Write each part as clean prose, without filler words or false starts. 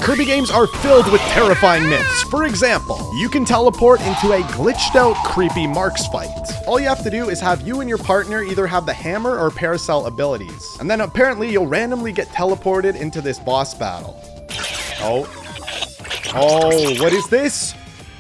Kirby games are filled with terrifying myths. For example, you can teleport into a glitched out, creepy Marx fight. All you have to do is have you and your partner either have the hammer or paracel abilities. And then apparently you'll randomly get teleported into this boss battle. Oh, what is this?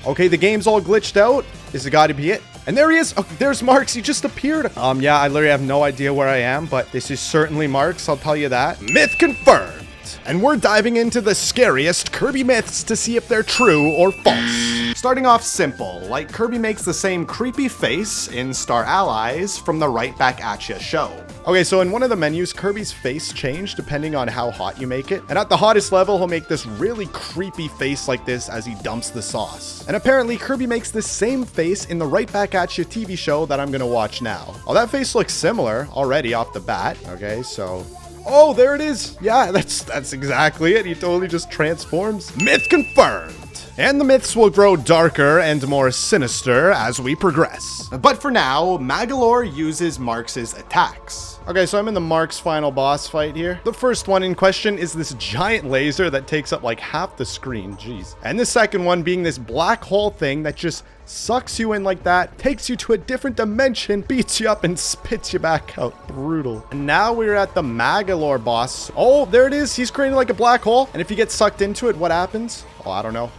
Okay, the game's all glitched out. Is it gotta be it? And there he is. Oh, there's Marx. He just appeared. Yeah, I literally have no idea where I am, but this is certainly Marx. I'll tell you that. Myth confirmed. And we're diving into the scariest Kirby myths to see if they're true or false. Starting off simple, like Kirby makes the same creepy face in Star Allies from the Right Back At Ya show. Okay, so in one of the menus, Kirby's face changed depending on how hot you make it. And at the hottest level, he'll make this really creepy face like this as he dumps the sauce. And apparently Kirby makes this same face in the Right Back At Ya TV show that I'm gonna watch now. Oh, that face looks similar already off the bat. Okay, so... oh, there it is. Yeah, that's exactly it. He totally just transforms. Myth confirmed. And the myths will grow darker and more sinister as we progress. But for now, Magolor uses Marx's attacks. Okay, so I'm in the Marx final boss fight here. The first one in question is this giant laser that takes up like half the screen, jeez. And the second one being this black hole thing that just sucks you in like that, takes you to a different dimension, beats you up and spits you back out. Brutal. And now we're at the Magolor boss. Oh, there it is. He's creating like a black hole. And if you get sucked into it, what happens? Oh, I don't know.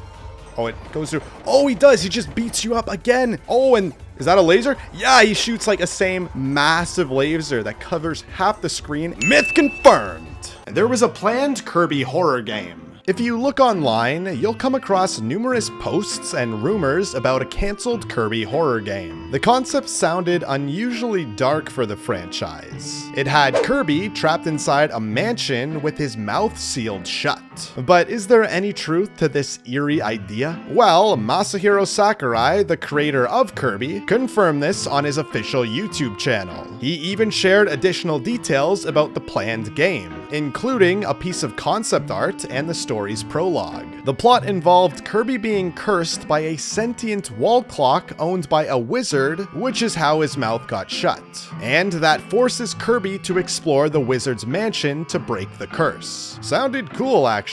Oh, it goes through. Oh, he does. He just beats you up again. Oh, and is that a laser? Yeah, he shoots like a same massive laser that covers half the screen. Myth confirmed. There was a planned Kirby horror game. If you look online, you'll come across numerous posts and rumors about a canceled Kirby horror game. The concept sounded unusually dark for the franchise. It had Kirby trapped inside a mansion with his mouth sealed shut. But is there any truth to this eerie idea? Well, Masahiro Sakurai, the creator of Kirby, confirmed this on his official YouTube channel. He even shared additional details about the planned game, including a piece of concept art and the story's prologue. The plot involved Kirby being cursed by a sentient wall clock owned by a wizard, which is how his mouth got shut, and that forces Kirby to explore the wizard's mansion to break the curse. Sounded cool, actually.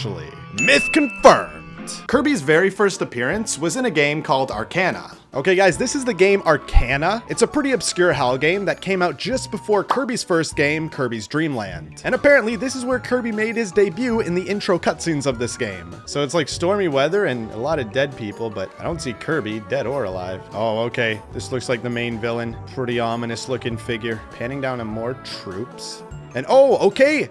Myth confirmed. Kirby's very first appearance was in a game called Arcana. Okay guys, this is the game Arcana. It's a pretty obscure HAL game that came out just before Kirby's first game, Kirby's Dream Land. And apparently this is where Kirby made his debut in the intro cutscenes of this game. So it's like stormy weather and a lot of dead people, but I don't see Kirby, dead or alive. Oh, okay. This looks like the main villain. Pretty ominous looking figure. Panning down on more troops. And oh, okay.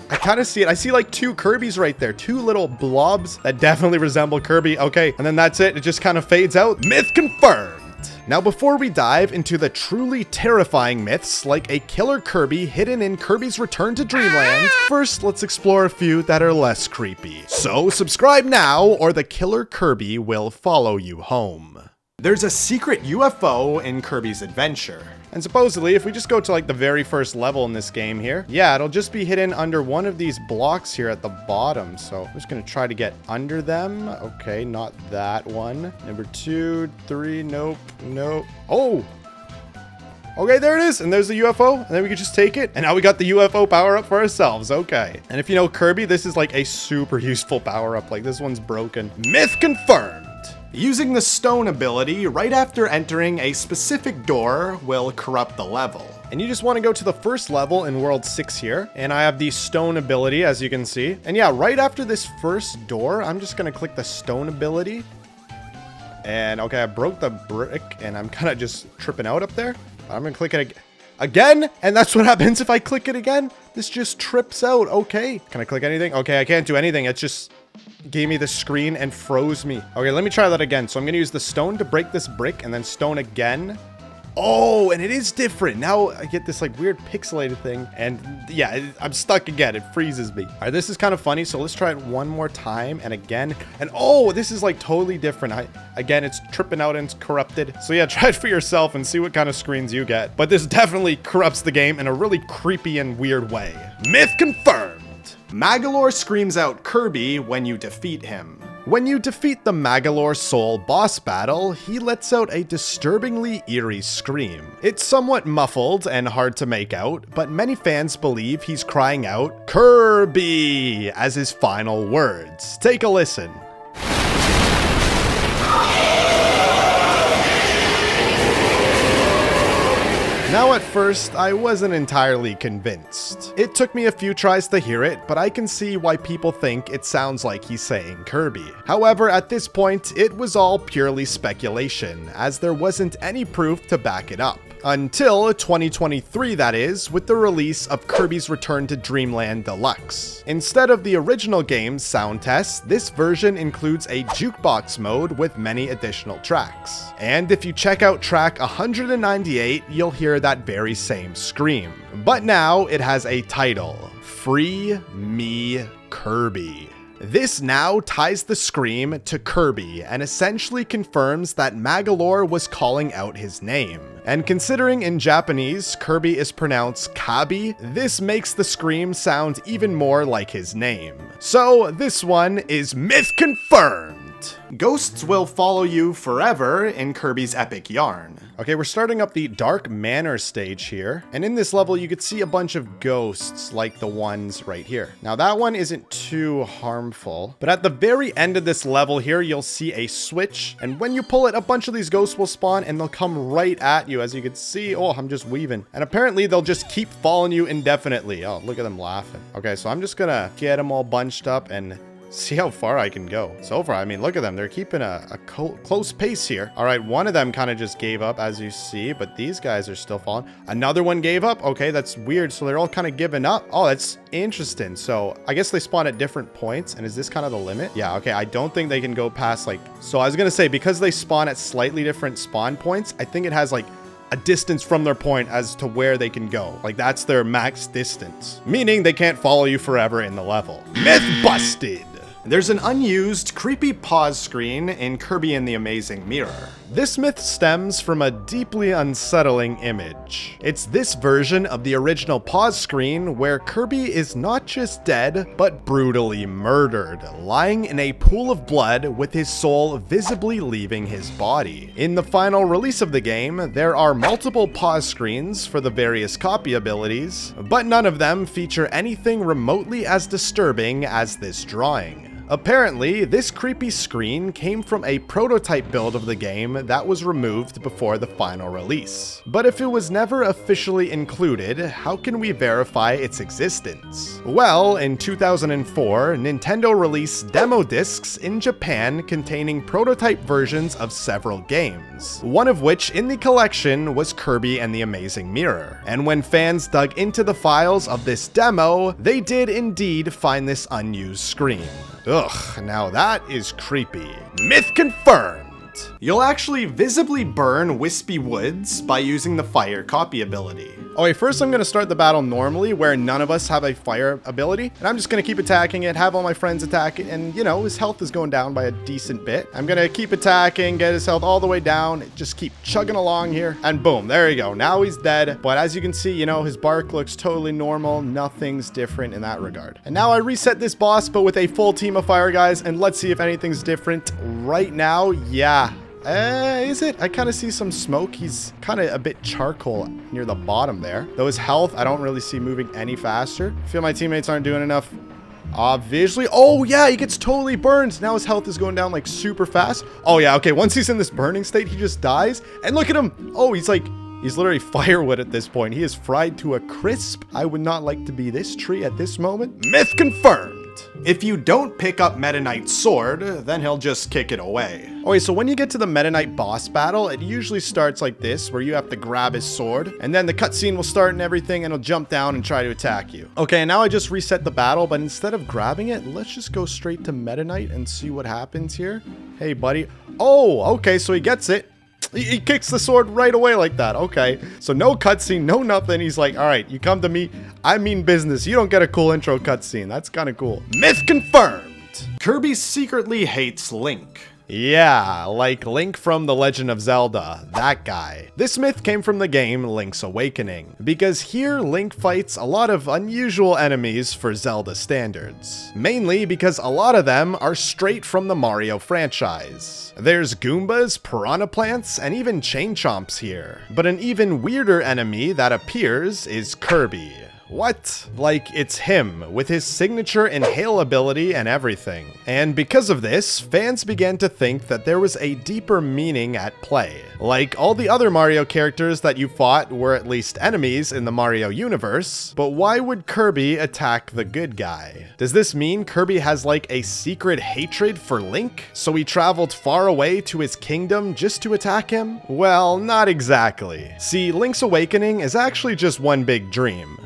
I kind of see it. I see like two Kirbys right there. Two little blobs that definitely resemble Kirby. Okay, and then that's it. It just kind of fades out. Myth confirmed. Now, before we dive into the truly terrifying myths like a killer Kirby hidden in Kirby's Return to Dreamland, first let's explore a few that are less creepy. So subscribe now or the killer Kirby will follow you home. There's a secret UFO in Kirby's Adventure. And supposedly, if we just go to like the very first level in this game here, yeah, it'll just be hidden under one of these blocks here at the bottom. So I'm just gonna try to get under them. Okay, not that one. Number 2, 3, nope, nope. Oh! Okay, there it is, and there's the UFO, and then we can just take it, and now we got the UFO power-up for ourselves, okay. And if you know Kirby, this is like a super useful power-up, like this one's broken. Myth confirmed! Using the stone ability right after entering a specific door will corrupt the level. And you just want to go to the first level in World 6 here, and I have the stone ability, as you can see. And yeah, right after this first door, I'm just going to click the stone ability. And okay, I broke the brick, and I'm kind of just tripping out up there. I'm going to click it again, and that's what happens if I click it again. This just trips out, okay. Can I click anything? Okay, I can't do anything. It's just gave me the screen and froze me. Okay, let me try that again. So I'm going to use the stone to break this brick, and then stone again. Oh, and it is different. Now I get this like weird pixelated thing, and yeah, I'm stuck again. It freezes me. All right, this is kind of funny. So let's try it one more time and again. And oh, this is like totally different. Again, it's tripping out and it's corrupted. So yeah, try it for yourself and see what kind of screens you get. But this definitely corrupts the game in a really creepy and weird way. Myth confirmed. Magolor screams out Kirby when you defeat him. When you defeat the Magolor Soul boss battle, he lets out a disturbingly eerie scream. It's somewhat muffled and hard to make out, but many fans believe he's crying out Kirby as his final words. Take a listen. Now at first, I wasn't entirely convinced. It took me a few tries to hear it, but I can see why people think it sounds like he's saying Kirby. However, at this point, it was all purely speculation, as there wasn't any proof to back it up. Until 2023, that is, with the release of Kirby's Return to Dreamland Deluxe. Instead of the original game's sound test, this version includes a jukebox mode with many additional tracks. And if you check out track 198, you'll hear that very same scream. But now it has a title, Free Me Kirby. This now ties the scream to Kirby and essentially confirms that Magolor was calling out his name. And considering in Japanese Kirby is pronounced Kabi, this makes the scream sound even more like his name. So this one is myth confirmed. Ghosts will follow you forever in Kirby's epic yarn. Okay, we're starting up the Dark Manor stage here, and in this level you could see a bunch of ghosts like the ones right here. Now that one isn't too harmful, but at the very end of this level here you'll see a switch, and when you pull it, a bunch of these ghosts will spawn and they'll come right at you, as you can see. Oh, I'm just weaving. And apparently they'll just keep following you indefinitely. Oh, look at them laughing. Okay, so I'm just gonna get them all bunched up and see how far I can go. So far, I mean, look at them. They're keeping a close pace here. All right, one of them kind of just gave up, as you see, but these guys are still falling. Another one gave up. Okay, that's weird. So they're all kind of giving up. Oh, that's interesting. So I guess they spawn at different points. And is this kind of the limit? Yeah, okay. I don't think they can go past like... So I was going to say, because they spawn at slightly different spawn points, I think it has like a distance from their point as to where they can go. Like that's their max distance, meaning they can't follow you forever in the level. Myth busted. There's an unused, creepy pause screen in Kirby and the Amazing Mirror. This myth stems from a deeply unsettling image. It's this version of the original pause screen where Kirby is not just dead, but brutally murdered, lying in a pool of blood with his soul visibly leaving his body. In the final release of the game, there are multiple pause screens for the various copy abilities, but none of them feature anything remotely as disturbing as this drawing. Apparently, this creepy screen came from a prototype build of the game that was removed before the final release. But if it was never officially included, how can we verify its existence? Well, in 2004, Nintendo released demo discs in Japan containing prototype versions of several games, one of which in the collection was Kirby and the Amazing Mirror. And when fans dug into the files of this demo, they did indeed find this unused screen. Ugh, now that is creepy. Myth confirmed. You'll actually visibly burn Wispy Woods by using the fire copy ability. Okay, first I'm gonna start the battle normally where none of us have a fire ability, and I'm just gonna keep attacking it, have all my friends attack it, and you know, his health is going down by a decent bit. I'm gonna keep attacking, get his health all the way down, just keep chugging along here, and boom, there you go. Now he's dead, but as you can see, you know, his bark looks totally normal, nothing's different in that regard. And now I reset this boss, but with a full team of fire guys, and let's see if anything's different. Right now, yeah. Is it? I kind of see some smoke. He's kind of a bit charcoal near the bottom there. Though his health, I don't really see moving any faster. I feel my teammates aren't doing enough visually. Oh yeah, he gets totally burned. Now his health is going down like super fast. Oh yeah, okay. Once he's in this burning state, he just dies. And look at him. Oh, he's literally firewood at this point. He is fried to a crisp. I would not like to be this tree at this moment. Myth confirmed. If you don't pick up Meta Knight's sword, then he'll just kick it away. Okay, so when you get to the Meta Knight boss battle, it usually starts like this, where you have to grab his sword, and then the cutscene will start and everything, and he'll jump down and try to attack you. Okay, and now I just reset the battle, but instead of grabbing it, let's just go straight to Meta Knight and see what happens here. Hey, buddy. Oh, okay, so he gets it. He kicks the sword right away like that. Okay, so no cutscene, no nothing. He's like, all right, you come to me, I mean business. You don't get a cool intro cutscene. That's kind of cool. Myth confirmed. Kirby secretly hates Link. Yeah, like Link from The Legend of Zelda, that guy. This myth came from the game Link's Awakening, because here Link fights a lot of unusual enemies for Zelda standards. Mainly because a lot of them are straight from the Mario franchise. There's Goombas, Piranha Plants, and even Chain Chomps here. But an even weirder enemy that appears is Kirby. What? Like, it's him, with his signature inhale ability and everything. And because of this, fans began to think that there was a deeper meaning at play. Like, all the other Mario characters that you fought were at least enemies in the Mario universe, but why would Kirby attack the good guy? Does this mean Kirby has like a secret hatred for Link? So he traveled far away to his kingdom just to attack him? Well, not exactly. See, Link's Awakening is actually just one big dream.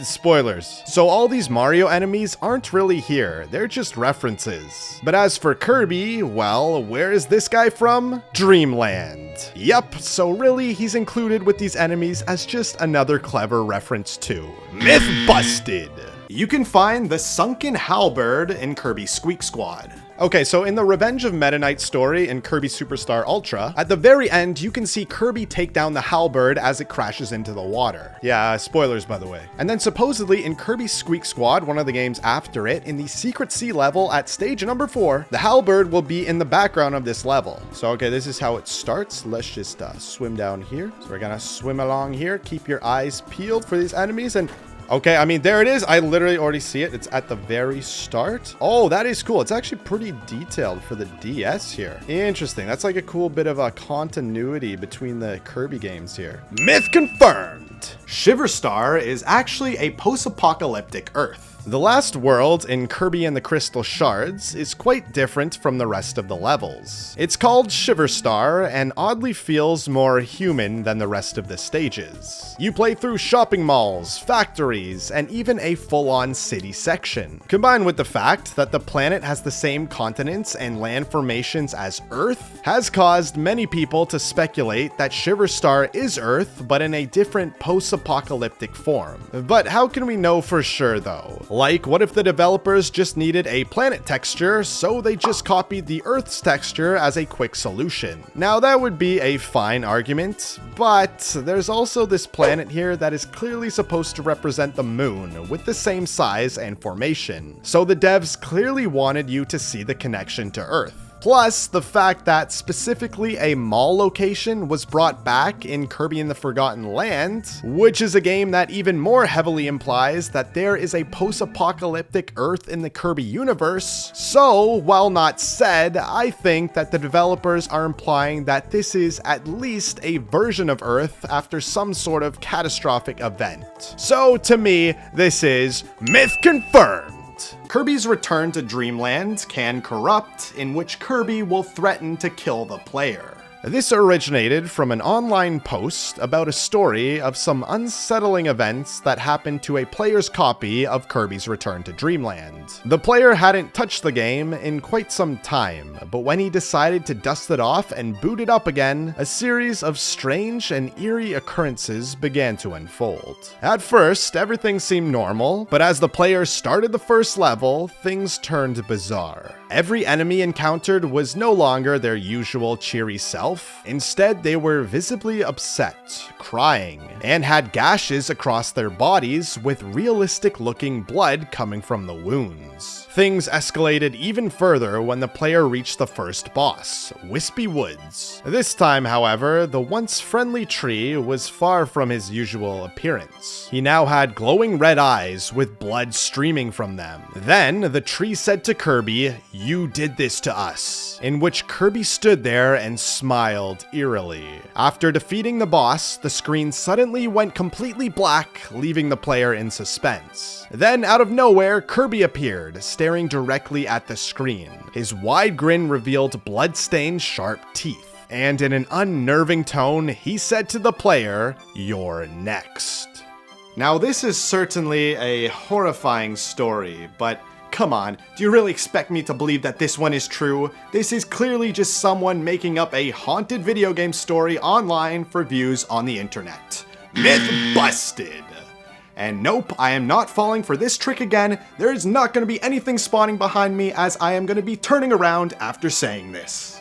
Spoilers. So all these Mario enemies aren't really here, they're just references. But as for Kirby, well, where is this guy from? Dreamland. Yup, so really he's included with these enemies as just another clever reference too. Myth busted! You can find the sunken halberd in Kirby Squeak Squad. Okay, so in the Revenge of Meta Knight story in Kirby Superstar Ultra, at the very end, you can see Kirby take down the halberd as it crashes into the water. Yeah, spoilers by the way. And then supposedly in Kirby Squeak Squad, one of the games after it, in the Secret Sea level at stage number 4, the halberd will be in the background of this level. So okay, this is how it starts. Let's just swim down here. So we're gonna swim along here. Keep your eyes peeled for these enemies and... Okay, I mean, there it is. I literally already see it. It's at the very start. Oh, that is cool. It's actually pretty detailed for the DS here. Interesting. That's like a cool bit of a continuity between the Kirby games here. Myth confirmed! Shiverstar is actually a post-apocalyptic Earth. The last world in Kirby and the Crystal Shards is quite different from the rest of the levels. It's called Shiverstar and oddly feels more human than the rest of the stages. You play through shopping malls, factories, and even a full-on city section. Combined with the fact that the planet has the same continents and land formations as Earth, has caused many people to speculate that Shiverstar is Earth, but in a different post-apocalyptic form. But how can we know for sure though? Like, what if the developers just needed a planet texture, so they just copied the Earth's texture as a quick solution? Now that would be a fine argument, but there's also this planet here that is clearly supposed to represent the moon with the same size and formation. So the devs clearly wanted you to see the connection to Earth. Plus, the fact that specifically a mall location was brought back in Kirby and the Forgotten Land, which is a game that even more heavily implies that there is a post-apocalyptic Earth in the Kirby universe. So, while not said, I think that the developers are implying that this is at least a version of Earth after some sort of catastrophic event. So, to me, this is myth confirmed. Kirby's return to Dreamland can corrupt, in which Kirby will threaten to kill the player. This originated from an online post about a story of some unsettling events that happened to a player's copy of Kirby's Return to Dreamland. The player hadn't touched the game in quite some time, but when he decided to dust it off and boot it up again, a series of strange and eerie occurrences began to unfold. At first, everything seemed normal, but as the player started the first level, things turned bizarre. Every enemy encountered was no longer their usual cheery self. Instead, they were visibly upset, crying, and had gashes across their bodies with realistic-looking blood coming from the wounds. Things escalated even further when the player reached the first boss, Wispy Woods. This time, however, the once friendly tree was far from his usual appearance. He now had glowing red eyes with blood streaming from them. Then, the tree said to Kirby, "You did this to us," in which Kirby stood there and smiled eerily. After defeating the boss, the screen suddenly went completely black, leaving the player in suspense. Then, out of nowhere, Kirby appeared, staring directly at the screen. His wide grin revealed blood-stained sharp teeth, and in an unnerving tone, he said to the player, "You're next." Now, this is certainly a horrifying story, but come on, do you really expect me to believe that this one is true? This is clearly just someone making up a haunted video game story online for views on the internet. Myth busted! And nope, I am not falling for this trick again. There is not going to be anything spawning behind me, as I am going to be turning around after saying this.